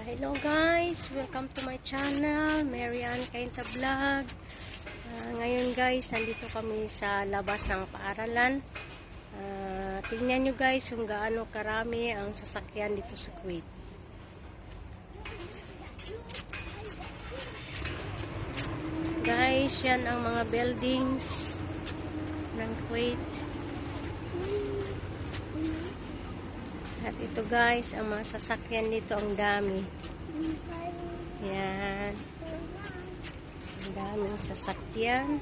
Hello guys, welcome to my channel, Marian Kainta Vlog. Ngayon guys, nandito kami sa labas ng paaralan. Tingnan nyo guys kung gaano karami ang sasakyan dito sa Kuwait. Guys, yan ang mga buildings ng Kuwait. At ito guys, ang mga sasakyan dito, ang dami. Yan. Ang daming sasakyan.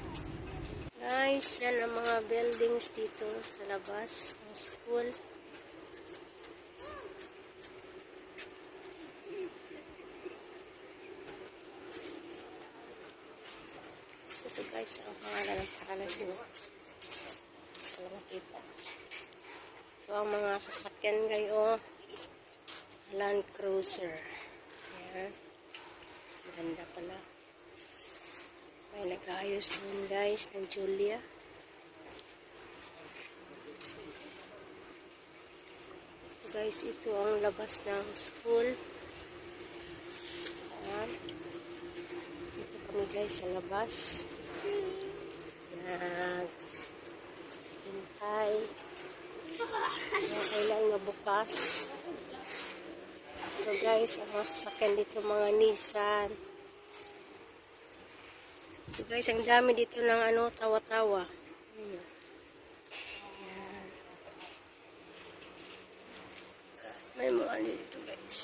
Guys, yan ang mga buildings dito sa labas ng school. Ito guys, ang pangalan ng paralan dito. Wala makita. Ito ang mga sasakyan kayo. Land Cruiser. Ayan. Ganda pala. May nag-ayos dun guys ng Julia. Ito guys, ito ang labas ng school. Ayan. Ito kami guys sa labas. Hintay. Kailang na bukas. Ito guys, ang mga sasakyan dito, mga Nissan. Ito guys, ang dami dito ng tawa-tawa. May mga dito guys.